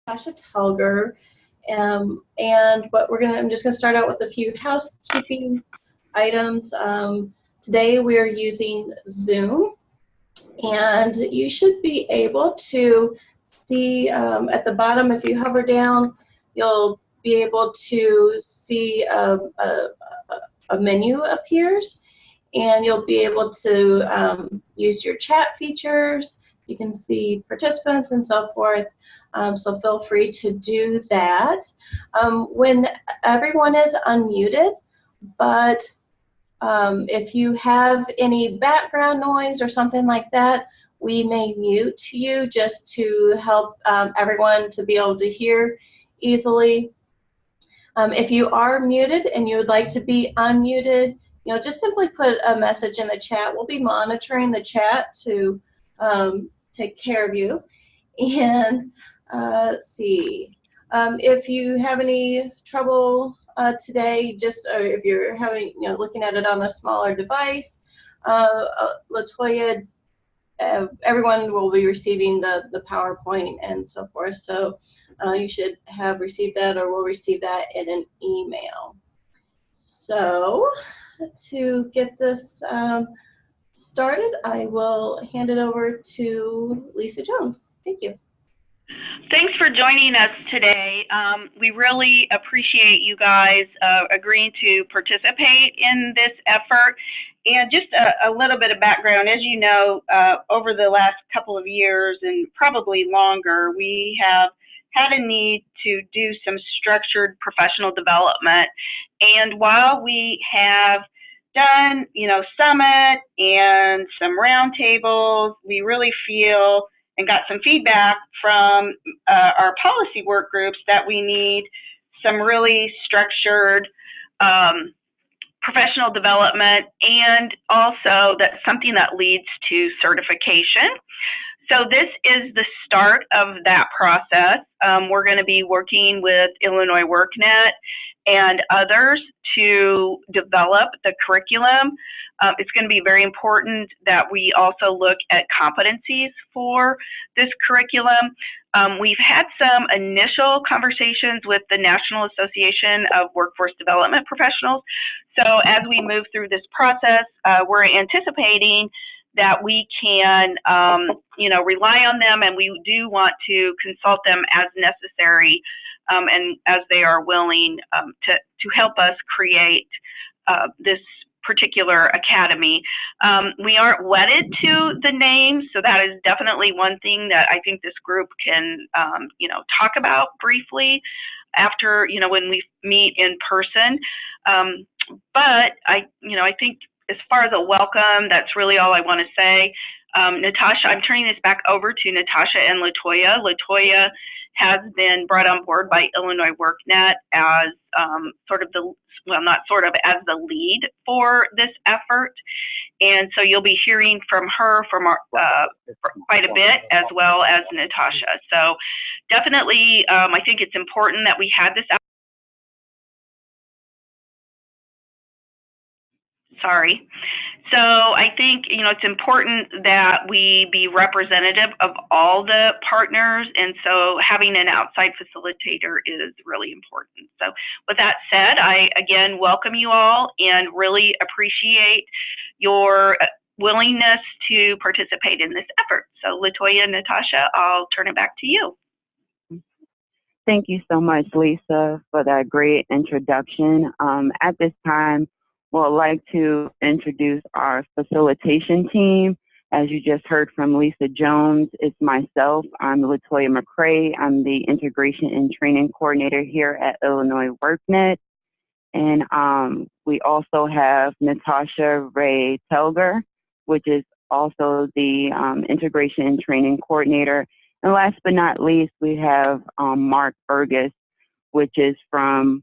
Natasha Telger, and I'm just going to start out with a few housekeeping items. Today we are using Zoom, and you should be able to see at the bottom, if you hover down, you'll be able to see a menu appears, and you'll be able to use your chat features. You can see participants and so forth, so feel free to do that. When everyone is unmuted, but if you have any background noise or something like that, we may mute you just to help everyone to be able to hear easily. If you are muted and you would like to be unmuted, just simply put a message in the chat. We'll be monitoring the chat to take care of you. And let's see, if you have any trouble today, if you're having, looking at it on a smaller device, LaToya, everyone will be receiving the PowerPoint and so forth. So you should have received that, or will receive that in an email. So to get this started, I will hand it over to Lisa Jones. Thank you. Thanks for joining us today. We really appreciate you guys agreeing to participate in this effort. And just a little bit of background, as you know, over the last couple of years and probably longer, we have had a need to do some structured professional development. And while we have done, summit and some roundtables, we really feel and got some feedback from our policy work groups that we need some really structured professional development, and also that's something that leads to certification. So this is the start of that process. We're going to be working with Illinois WorkNet and others to develop the curriculum. It's going to be very important that we also look at competencies for this curriculum. We've had some initial conversations with the National Association of Workforce Development Professionals. So as we move through this process, we're anticipating that we can, rely on them, and we do want to consult them as necessary and as they are willing to help us create this particular academy. We aren't wedded to the name, so that is definitely one thing that I think this group can, talk about briefly after, when we meet in person. But I think as far as a welcome, that's really all I want to say. Natasha, I'm turning this back over to Natasha and LaToya. LaToya has been brought on board by Illinois WorkNet as as the lead for this effort. And so you'll be hearing from her quite a bit, as well as Natasha. So definitely, I think it's important that we had this out. Sorry. So I think, it's important that we be representative of all the partners, and so having an outside facilitator is really important. So with that said, I again welcome you all and really appreciate your willingness to participate in this effort. So LaToya and Natasha, I'll turn it back to you. Thank you so much, Lisa, for that great introduction. At this time, we'd like to introduce our facilitation team. As you just heard from Lisa Jones, it's myself. I'm LaToya McCrae. I'm the Integration and Training Coordinator here at Illinois WorkNet. And we also have Natasha Ray Telger, which is also the Integration and Training Coordinator. And last but not least, we have Mark Burgess, which is from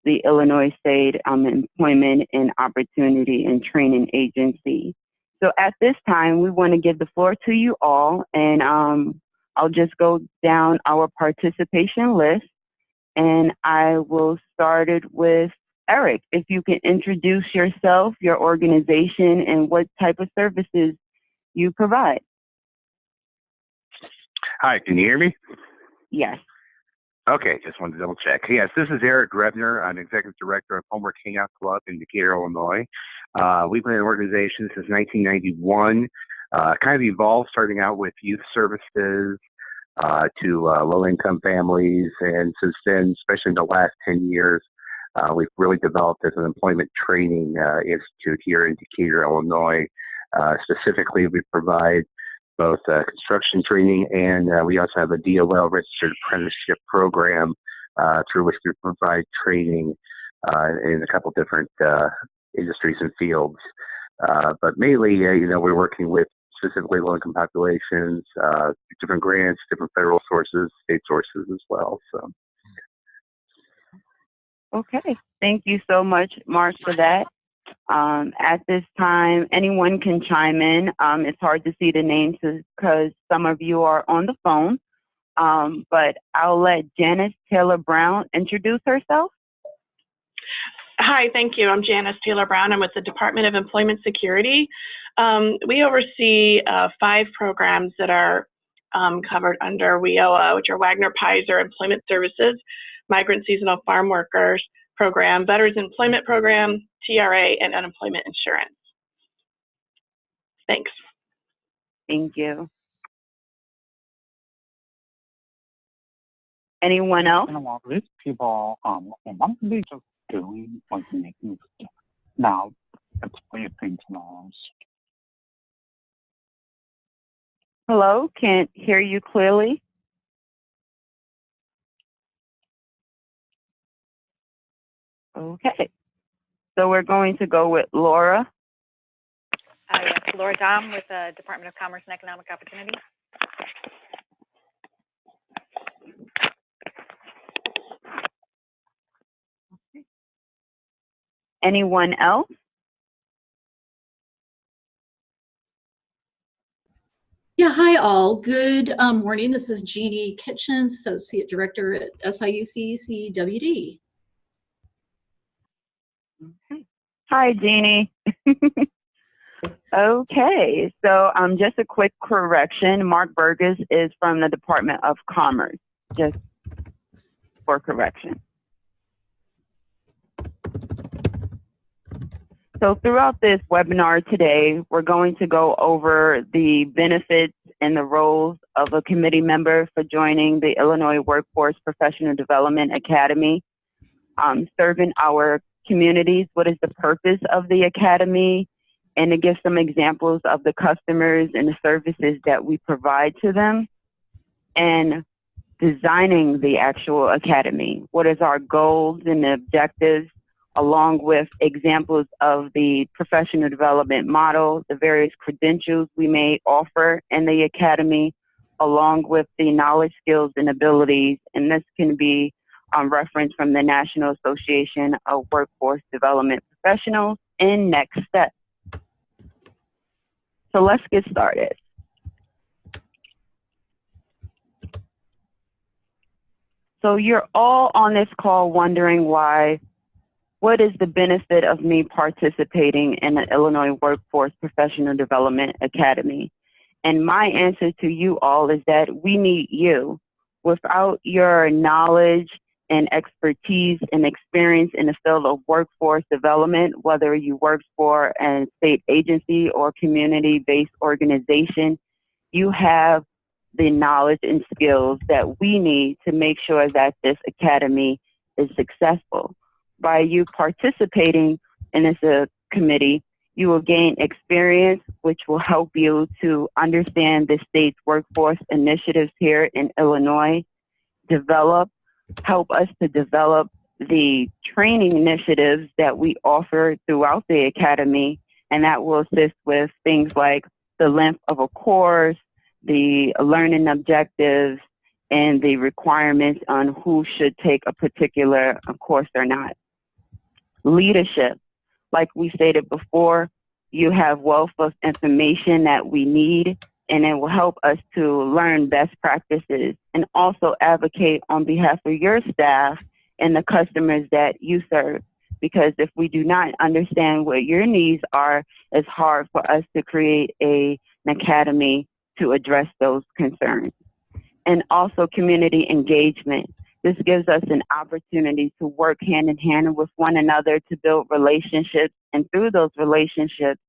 the Illinois State Employment and Opportunity and Training Agency. So at this time, we want to give the floor to you all, and I'll just go down our participation list, and I will start it with Eric. If you can introduce yourself, your organization, and what type of services you provide. Hi, can you hear me? Yes. Okay, just wanted to double check. Yes, this is Eric Grebner. I'm Executive Director of Homework Hangout Club in Decatur, Illinois. We've been an organization since 1991, kind of evolved starting out with youth services to low-income families, and since then, especially in the last 10 years, we've really developed as an employment training institute here in Decatur, Illinois. Specifically, we provide both construction training, and we also have a DOL registered apprenticeship program through which we provide training in a couple different industries and fields. But mainly, we're working with specifically low-income populations, different grants, different federal sources, state sources as well. So. Okay, thank you so much, Mark, for that. At this time, anyone can chime in. It's hard to see the names because some of you are on the phone, but I'll let Janice Taylor Brown introduce herself. Hi, thank you. I'm Janice Taylor Brown. I'm with the Department of Employment Security. We oversee 5 programs that are covered under WEOA, which are Wagner-Pizer Employment Services, Migrant Seasonal Farm Workers Program, Veterans Employment Program, TRA, and Unemployment Insurance. Thanks. Thank you. Anyone else? With people monthly just doing like making stuff. Now that's what you think now. Hello, can't hear you clearly. Okay, so we're going to go with Laura. Yes, Laura Dom with the Department of Commerce and Economic Opportunity. Anyone else? Yeah, hi all. Good morning. This is Jeannie Kitchen, Associate Director at SIUC CWD. Okay. Hi, Jeannie. Okay, so just a quick correction. Mark Burgess is from the Department of Commerce, just for correction. So throughout this webinar today, we're going to go over the benefits and the roles of a committee member for joining the Illinois Workforce Professional Development Academy, serving our communities, what is the purpose of the Academy, and to give some examples of the customers and the services that we provide to them, and designing the actual Academy. What is our goals and the objectives, along with examples of the professional development model, the various credentials we may offer in the Academy, along with the knowledge, skills, and abilities. And this can be referenced from the National Association of Workforce Development Professionals in Next Steps. So let's get started. So you're all on this call wondering what is the benefit of me participating in the Illinois Workforce Professional Development Academy? And my answer to you all is that we need you. Without your knowledge and expertise and experience in the field of workforce development, whether you work for a state agency or community-based organization, you have the knowledge and skills that we need to make sure that this academy is successful. By you participating in this committee, you will gain experience, which will help you to understand the state's workforce initiatives here in Illinois, help us to develop the training initiatives that we offer throughout the academy, and that will assist with things like the length of a course, the learning objectives, and the requirements on who should take a particular course or not. Leadership, like we stated before, you have wealth of information that we need, and it will help us to learn best practices and also advocate on behalf of your staff and the customers that you serve. Because if we do not understand what your needs are, it's hard for us to create an academy to address those concerns. And also community engagement. This gives us an opportunity to work hand in hand with one another to build relationships, and through those relationships,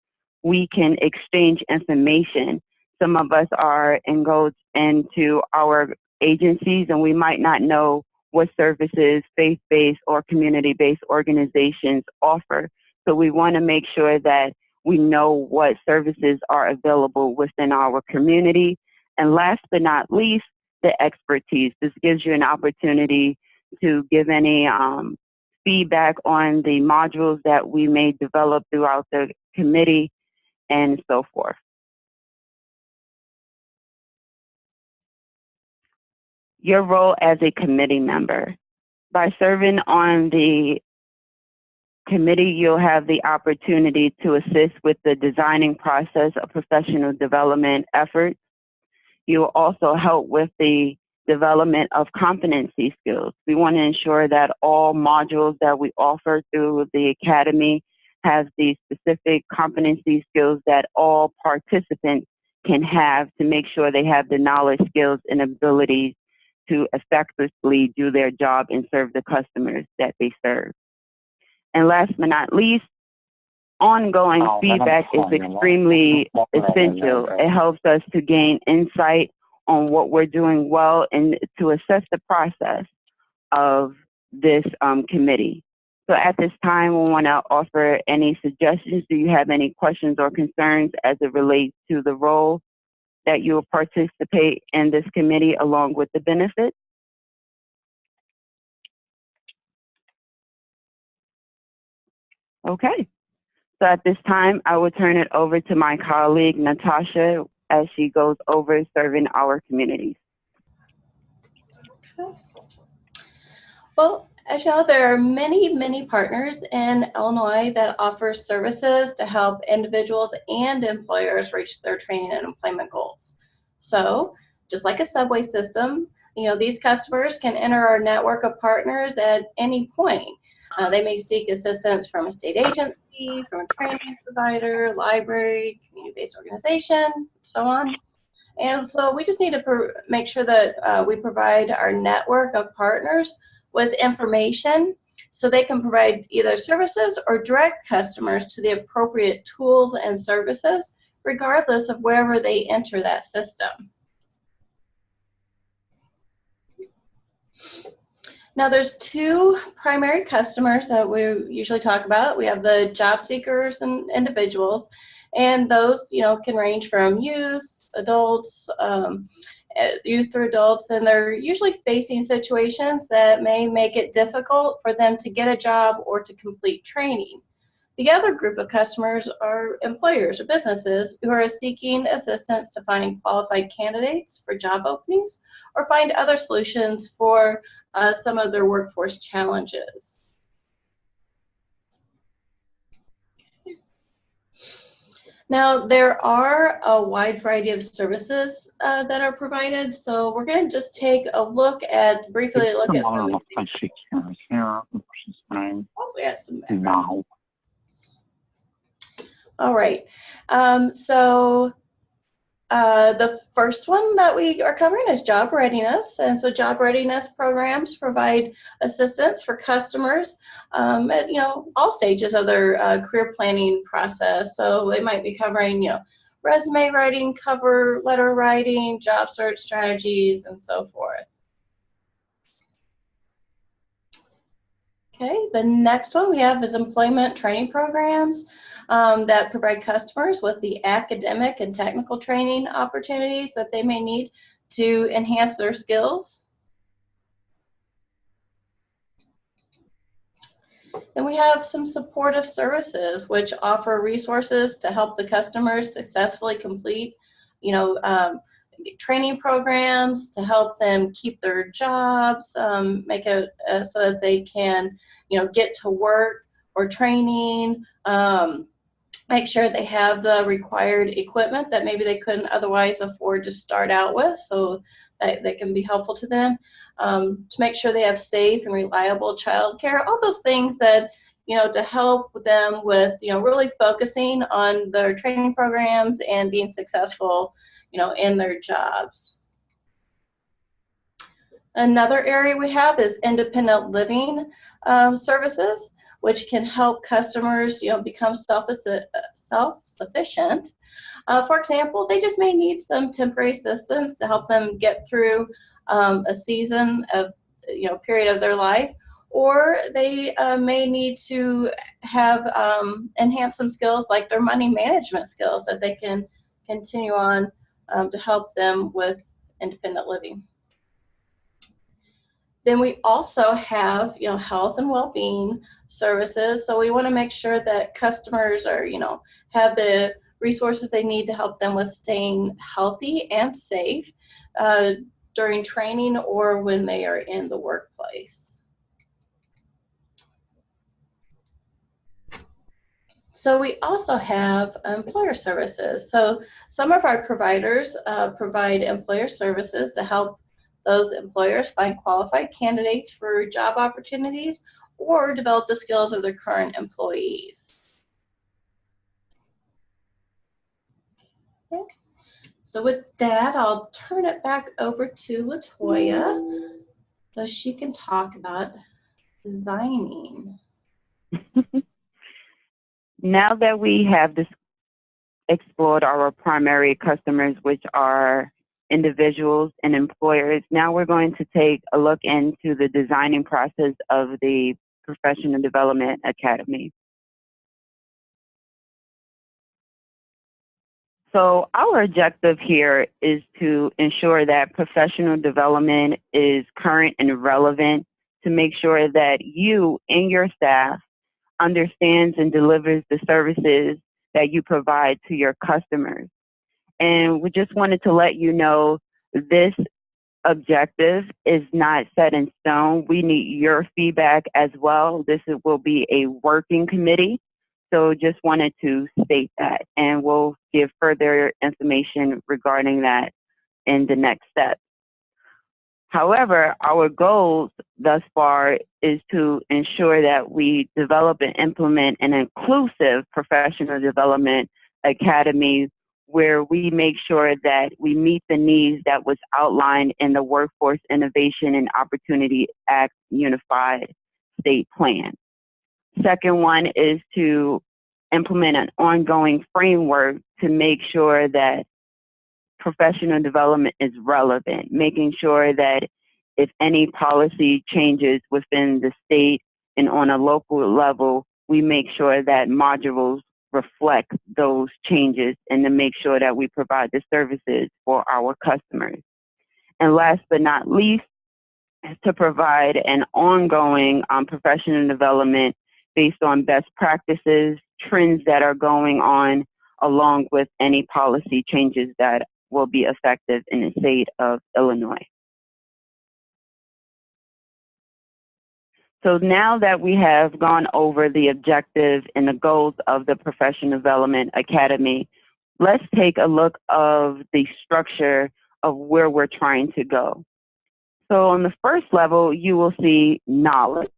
we can exchange information. Some of us are enrolled into our agencies, and we might not know what services faith-based or community-based organizations offer. So we want to make sure that we know what services are available within our community. And last but not least, the expertise. This gives you an opportunity to give any feedback on the modules that we may develop throughout the committee and so forth. Your role as a committee member. By serving on the committee, you'll have the opportunity to assist with the designing process of professional development efforts. You'll also help with the development of competency skills. We want to ensure that all modules that we offer through the academy have the specific competency skills that all participants can have to make sure they have the knowledge, skills, and abilities to effectively do their job and serve the customers that they serve. And last but not least, ongoing feedback is extremely essential. It helps us to gain insight on what we're doing well and to assess the process of this committee. So at this time, we want to offer any suggestions. Do you have any questions or concerns as it relates to the role that you will participate in this committee along with the benefits? Okay. So at this time, I will turn it over to my colleague, Natasha, as she goes over serving our communities. Well, as you know, there are many partners in Illinois that offer services to help individuals and employers reach their training and employment goals. So, just like a subway system, you know, these customers can enter our network of partners at any point. They may seek assistance from a state agency, from a training provider, library, community-based organization, so on. And so we just need to make sure that we provide our network of partners with information so they can provide either services or direct customers to the appropriate tools and services, regardless of wherever they enter that system. Now there's two primary customers that we usually talk about. We have the job seekers and individuals, and those, you know, can range from youth, adults, youth or adults, and they're usually facing situations that may make it difficult for them to get a job or to complete training. The other group of customers are employers or businesses who are seeking assistance to find qualified candidates for job openings or find other solutions for some of their workforce challenges. Now, there are a wide variety of services that are provided, so we're going to just take a look at, briefly look at some examples. Now. All right, the first one that we are covering is job readiness, and so job readiness programs provide assistance for customers at, you know, all stages of their career planning process. So they might be covering, you know, resume writing, cover letter writing, job search strategies, and so forth. Okay, the next one we have is employment training programs that provide customers with the academic and technical training opportunities that they may need to enhance their skills. And we have some supportive services which offer resources to help the customers successfully complete, you know, training programs to help them keep their jobs, make it so that they can, you know, get to work or training, make sure they have the required equipment that maybe they couldn't otherwise afford to start out with, so that can be helpful to them, to make sure they have safe and reliable childcare, all those things that, you know, to help them with, you know, really focusing on their training programs and being successful, you know, in their jobs. Another area we have is independent living services, which can help customers, become self-sufficient. For example, they just may need some temporary assistance to help them get through a season of, period of their life, or they may need to have enhance some skills like their money management skills that they can continue on to help them with independent living. Then we also have, health and well-being services. So we want to make sure that customers are, have the resources they need to help them with staying healthy and safe during training or when they are in the workplace. So we also have employer services. So some of our providers provide employer services to help those employers find qualified candidates for job opportunities or develop the skills of their current employees. Okay. So with that, I'll turn it back over to LaToya so she can talk about designing. Now that we have explored our primary customers, which are individuals and employers, now we're going to take a look into the designing process of the Professional Development Academy. So our objective here is to ensure that professional development is current and relevant, to make sure that you and your staff understands and delivers the services that you provide to your customers. And we just wanted to let you know this objective is not set in stone. We need your feedback as well. This will be a working committee. So just wanted to state that, and we'll give further information regarding that in the next step. However, our goals thus far is to ensure that we develop and implement an inclusive professional development academy where we make sure that we meet the needs that was outlined in the Workforce Innovation and Opportunity Act Unified State Plan. Second one is to implement an ongoing framework to make sure that professional development is relevant, making sure that if any policy changes within the state and on a local level, we make sure that modules reflect those changes and to make sure that we provide the services for our customers. And last but not least, to provide an ongoing professional development based on best practices, trends that are going on, along with any policy changes that will be effective in the state of Illinois. So now that we have gone over the objectives and the goals of the Professional Development Academy, let's take a look of the structure of where we're trying to go. So on the first level, you will see knowledge.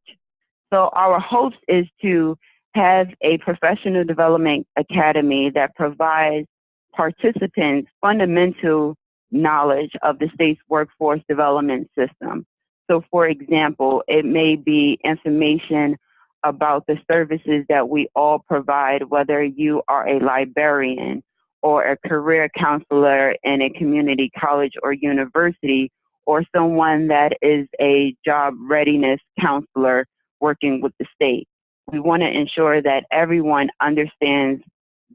So our hopes is to have a professional development academy that provides participants fundamental knowledge of the state's workforce development system. So for example, it may be information about the services that we all provide, whether you are a librarian or a career counselor in a community college or university, or someone that is a job readiness counselor working with the state. We want to ensure that everyone understands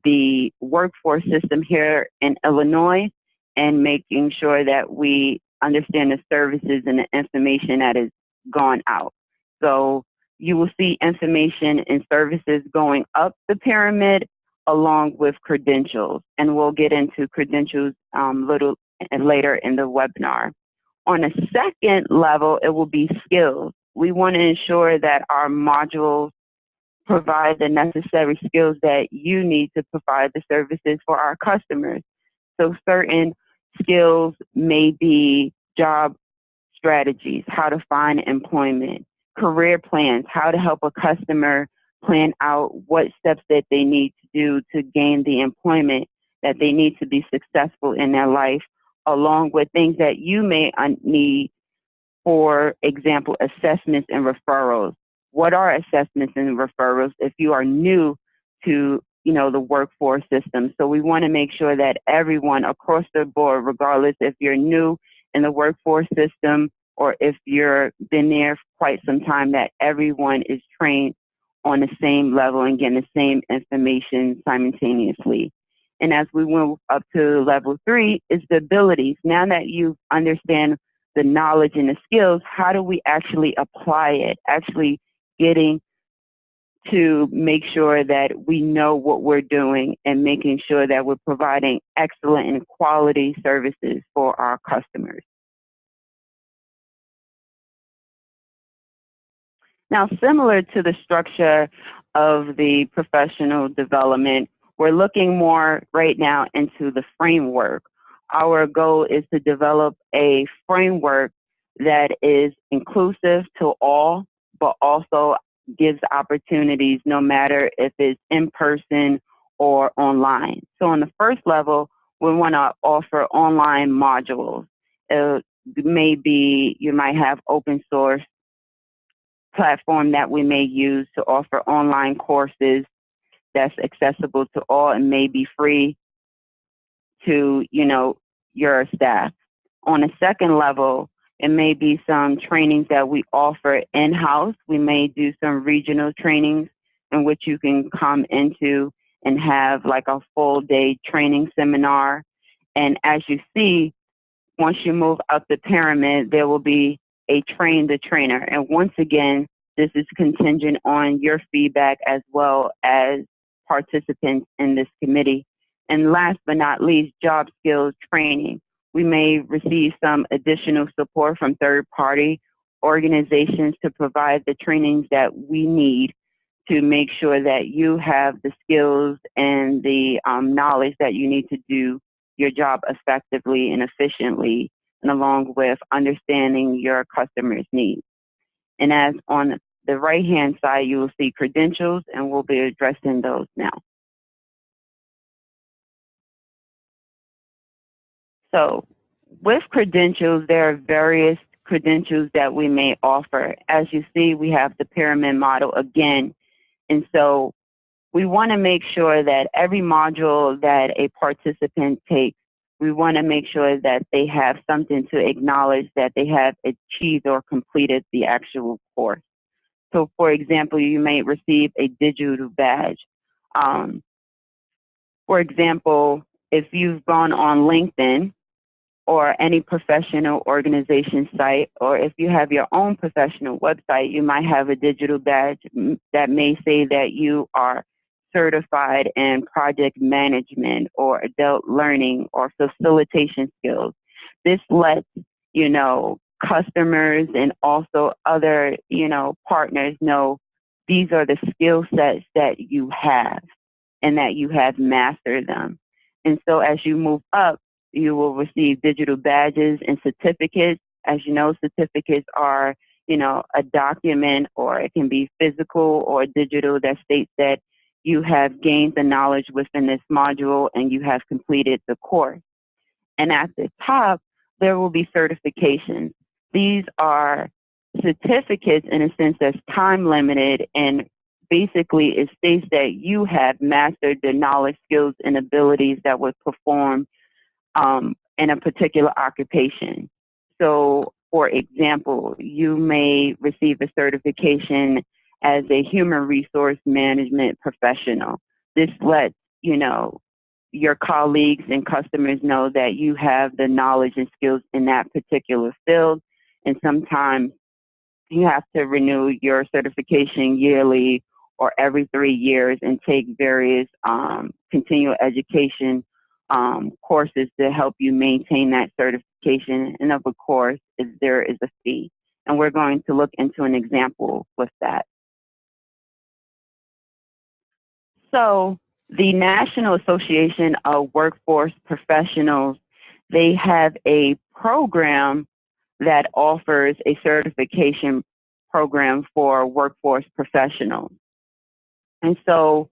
the workforce system here in Illinois and making sure that we understand the services and the information that is gone out. So you will see information and services going up the pyramid along with credentials, and we'll get into credentials little later in the webinar. On a second level, it will be skills. We want to ensure that our modules provide the necessary skills that you need to provide the services for our customers. So certain skills may be job strategies, how to find employment, career plans, how to help a customer plan out what steps that they need to do to gain the employment that they need to be successful in their life, along with things that you may need for example, assessments and referrals. What are assessments and referrals if you are new to, the workforce system? So we want to make sure that everyone across the board, regardless if you're new in the workforce system or if you're been there for quite some time, that everyone is trained on the same level and getting the same information simultaneously. And as we move up to level 3 is the abilities. Now that you understand the knowledge and the skills, how do we actually apply it? Actually getting to make sure that we know what we're doing and making sure that we're providing excellent and quality services for our customers. Now, similar to the structure of the professional development, we're looking more right now into the framework. Our goal is to develop a framework that is inclusive to all, but also gives opportunities no matter if it's in person or online. So on the first level, we want to offer online modules. It may be, you might have open source platform that we may use to offer online courses that's accessible to all and may be free to, your staff. On a second level, it may be some trainings that we offer in-house. We may do some regional trainings in which you can come into and have like a full day training seminar. And as you see, once you move up the pyramid, there will be a train the trainer. And once again, this is contingent on your feedback as well as participants in this committee. And last but not least, job skills training. We may receive some additional support from third-party organizations to provide the trainings that we need to make sure that you have the skills and the knowledge that you need to do your job effectively and efficiently, and along with understanding your customers' needs. And as on the right-hand side, you will see credentials, and we'll be addressing those now. So with credentials, there are various credentials that we may offer. As you see, we have the pyramid model again. And so we want to make sure that every module that a participant takes, we want to make sure that they have something to acknowledge that they have achieved or completed the actual course. So for example, you may receive a digital badge. For example, if you've gone on LinkedIn or any professional organization site, or if you have your own professional website, you might have a digital badge that may say that you are certified in project management or adult learning or facilitation skills. This lets, customers and also other, partners know these are the skill sets that you have and that you have mastered them. And so as you move up, you will receive digital badges and certificates. As you know, certificates are, a document, or it can be physical or digital, that states that you have gained the knowledge within this module and you have completed the course. And at the top, there will be certifications. These are certificates in a sense that's time limited, and basically it states that you have mastered the knowledge, skills, and abilities that would perform in a particular occupation. So, for example, you may receive a certification as a human resource management professional. This lets, your colleagues and customers know that you have the knowledge and skills in that particular field. And sometimes you have to renew your certification yearly or every 3 years and take various continual education courses to help you maintain that certification. And of course, there is a fee. And we're going to look into an example with that. So the National Association of Workforce Professionals, they have a program that offers a certification program for workforce professionals. And so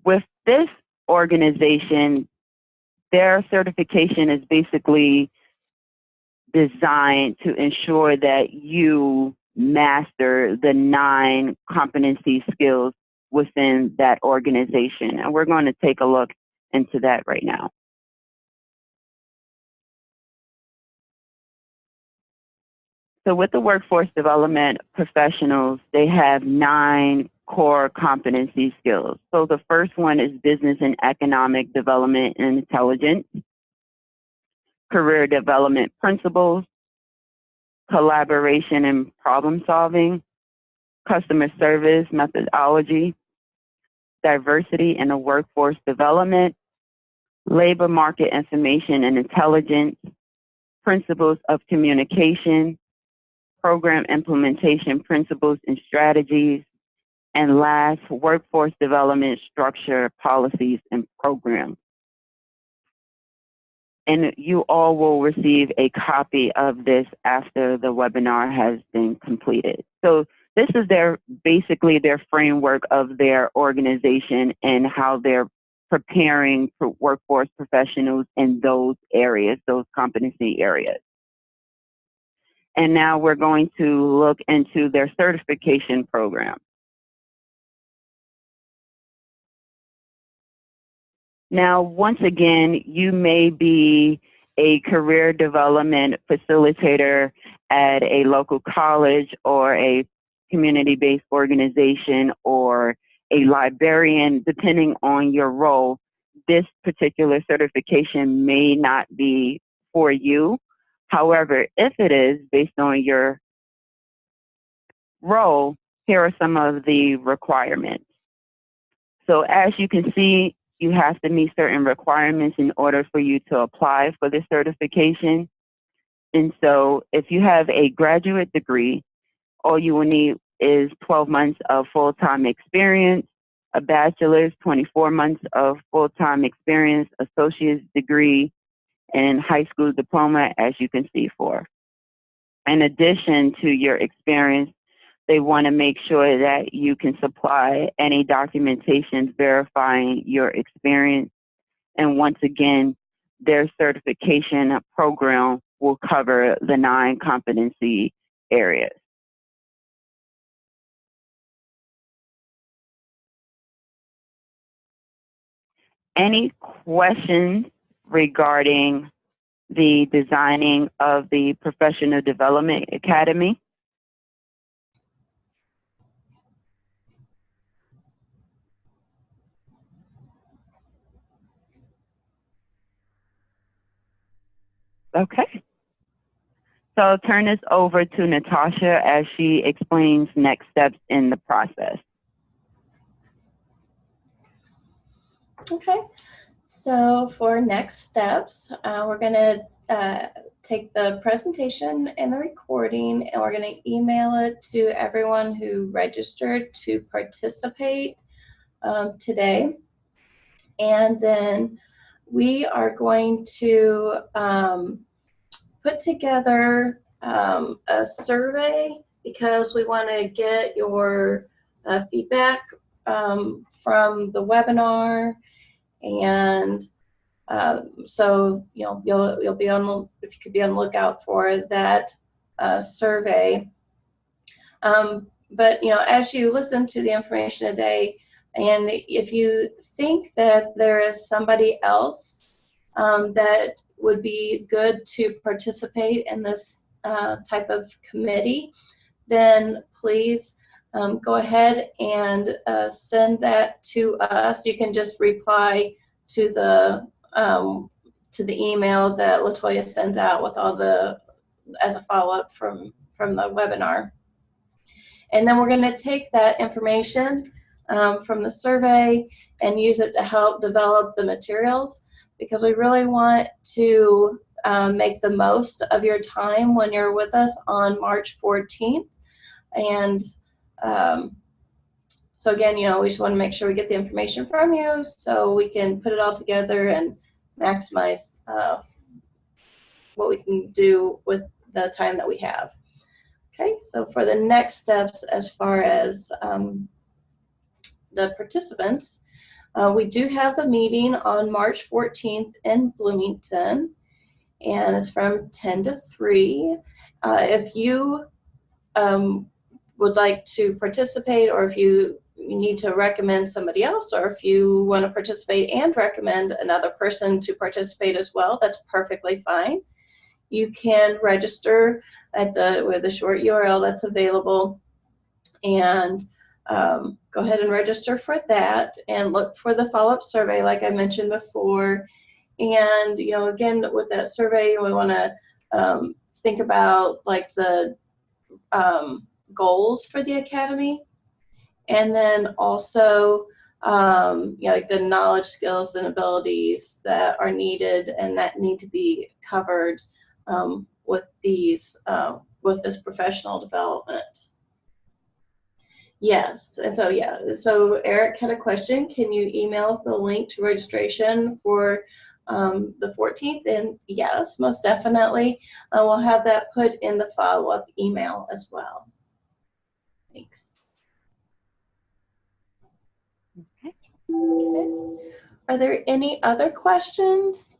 with this organization, their certification is basically designed to ensure that you master the 9 competency skills within that organization. And we're going to take a look into that right now. So with the workforce development professionals, they have 9 core competency skills. So the first one is business and economic development and intelligence, career development principles, collaboration and problem solving, customer service methodology, diversity in the workforce development, labor market information and intelligence, principles of communication, program implementation principles and strategies, and last, workforce development structure, policies, and programs. And you all will receive a copy of this after the webinar has been completed. So this is basically their framework of their organization and how they're preparing for workforce professionals in those areas, those competency areas. And now we're going to look into their certification program. Now, once again, you may be a career development facilitator at a local college or a community-based organization or a librarian, depending on your role. This particular certification may not be for you. However, if it is based on your role, here are some of the requirements. So as you can see, you have to meet certain requirements in order for you to apply for this certification. And so if you have a graduate degree, all you will need is 12 months of full-time experience, a bachelor's, 24 months of full-time experience, associate's degree, and high school diploma, as you can see for. In addition to your experience, they want to make sure that you can supply any documentation verifying your experience. And once again, their certification program will cover the 9 competency areas. Any questions regarding the designing of the Professional Development Academy? Okay. So I'll turn this over to Natasha as she explains next steps in the process. Okay, so for next steps, we're going to take the presentation and the recording, and we're going to email it to everyone who registered to participate today. And then we are going to put together a survey because we want to get your feedback from the webinar. And so, you know, you'll be on, if you could be on the lookout for that survey. But, you know, as you listen to the information today, and if you think that there is somebody else that would be good to participate in this type of committee, then please go ahead and send that to us. You can just reply to the email that Latoya sends out with all the, as a follow-up from the webinar. And then we're going to take that information from the survey and use it to help develop the materials, because we really want to make the most of your time when you're with us on March 14th. And so again, you know, we just want to make sure we get the information from you so we can put it all together and maximize what we can do with the time that we have. Okay, so for the next steps as far as the participants, we do have the meeting on March 14th in Bloomington. and it's from 10 to 3. If you would like to participate, or if you need to recommend somebody else, or if you want to participate and recommend another person to participate as well, that's perfectly fine. You can register at with the short URL that's available, and go ahead and register for that, and look for the follow-up survey like I mentioned before. And again, with that survey, we want to think about like the goals for the academy, and then also like the knowledge, skills, and abilities that are needed and that need to be covered with this professional development. Yes, and so so Eric had a question. Can you email us the link to registration for the 14th? And yes, most definitely. We'll have that put in the follow-up email as well. Thanks. Okay. Are there any other questions?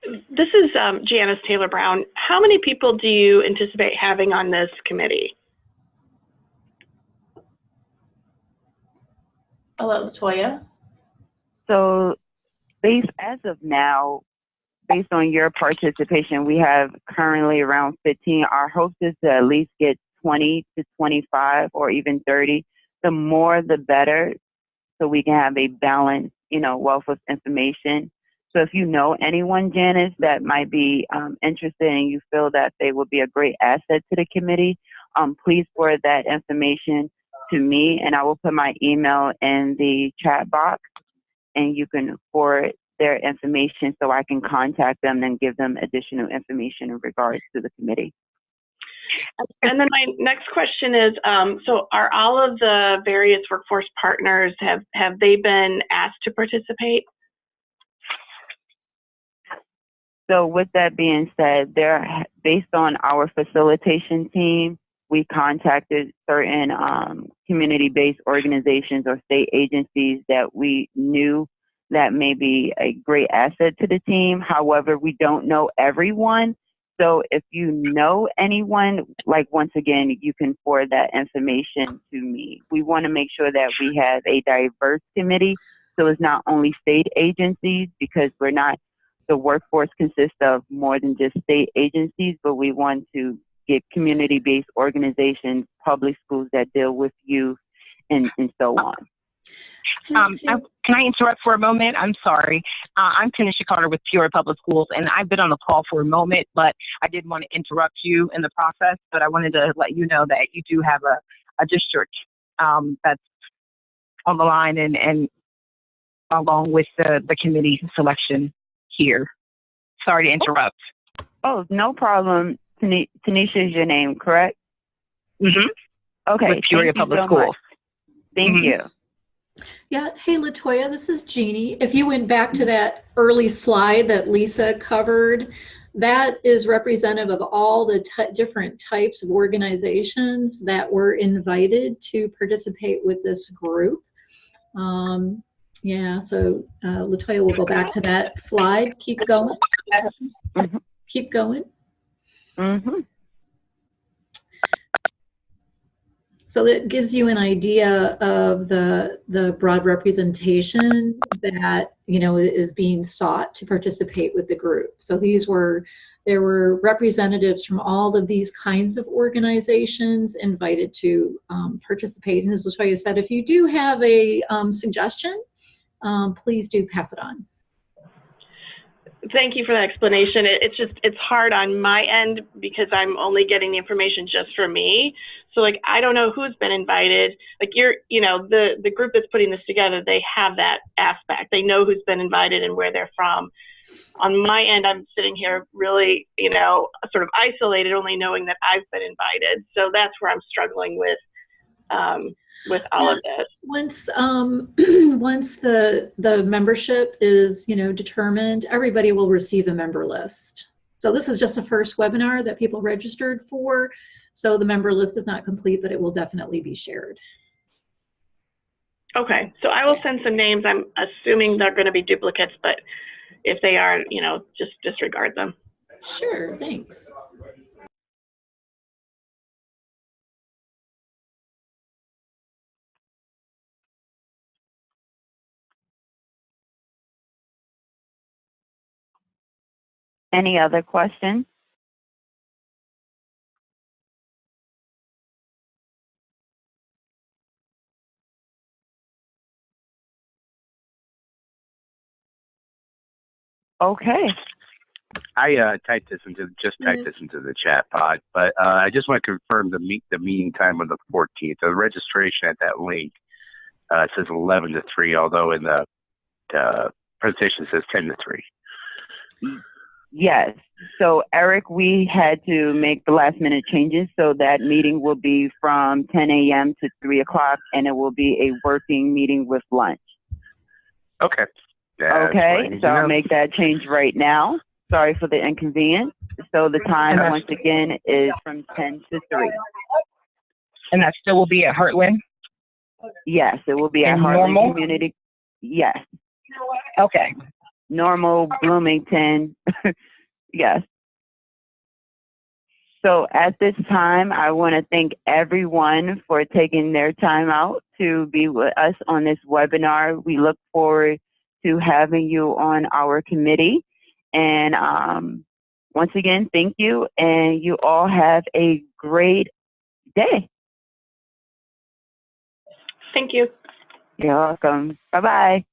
This is Janice Taylor Brown. How many people do you anticipate having on this committee? Hello, Latoya. So as of now, based on your participation, we have currently around 15. Our hope is to at least get 20 to 25 or even 30. The more, the better, so we can have a balanced, wealth of information. So if you know anyone, Janice, that might be interested and you feel that they would be a great asset to the committee, please forward that information to me, and I will put my email in the chat box, and you can forward their information so I can contact them and give them additional information in regards to the committee. And then my next question is, so are all of the various workforce partners, have they been asked to participate? So with that being said, based on our facilitation team, we contacted certain community-based organizations or state agencies that we knew that may be a great asset to the team. However, we don't know everyone. So if you know anyone, once again, you can forward that information to me. We want to make sure that we have a diverse committee. So it's not only state agencies, because the workforce consists of more than just state agencies, but we want to get community-based organizations, public schools that deal with youth, and so on. Can I interrupt for a moment? I'm sorry. I'm Tanisha Carter with Peoria Public Schools, and I've been on the call for a moment, but I did want to interrupt you in the process. But I wanted to let you know that you do have a district that's on the line, and along with the committee selection here. Sorry to interrupt. Oh, no problem. Tanisha is your name, correct? Mm-hmm. Okay. With Peoria Public Schools. Thank you. Yeah. Hey, Latoya, this is Jeannie. If you went back to that early slide that Lisa covered, that is representative of all the different types of organizations that were invited to participate with this group. Yeah, so Latoya will go back to that slide. Keep going. Mm-hmm. Keep going. Mm-hmm. So that gives you an idea of the broad representation that is being sought to participate with the group. So there were representatives from all of these kinds of organizations invited to participate. And as Latoya said, if you do have a suggestion, please do pass it on. Thank you for that explanation. It's hard on my end because I'm only getting the information just for me. So I don't know who's been invited. The group that's putting this together, they have that aspect. They know who's been invited and where they're from. On my end, I'm sitting here really, sort of isolated, only knowing that I've been invited. So that's where I'm struggling with all of this. Once once the membership is determined, everybody will receive a member list. So this is just the first webinar that people registered for. So the member list is not complete, but it will definitely be shared. Okay, so I will send some names. I'm assuming they're going to be duplicates, but if they are, just disregard them. Sure, thanks. Any other questions? Okay. I typed this into the chat pod, but I just want to confirm the meeting time on the 14th. The registration at that link says 11 to 3, although in the presentation it says 10 to 3. Yes. So Eric, we had to make the last minute changes, so that meeting will be from 10 a.m. to 3 o'clock, and it will be a working meeting with lunch. Okay. Okay, so I'll make that change right now. Sorry for the inconvenience. So the time, once again, is from 10 to 3. And that still will be at Heartland? Yes, it will be at And Heartland normal? Community. Yes. Okay. Normal, Bloomington. Yes. So at this time, I want to thank everyone for taking their time out to be with us on this webinar. We look forward to having you on our committee. And once again, thank you. And you all have a great day. Thank you. You're welcome. Bye-bye.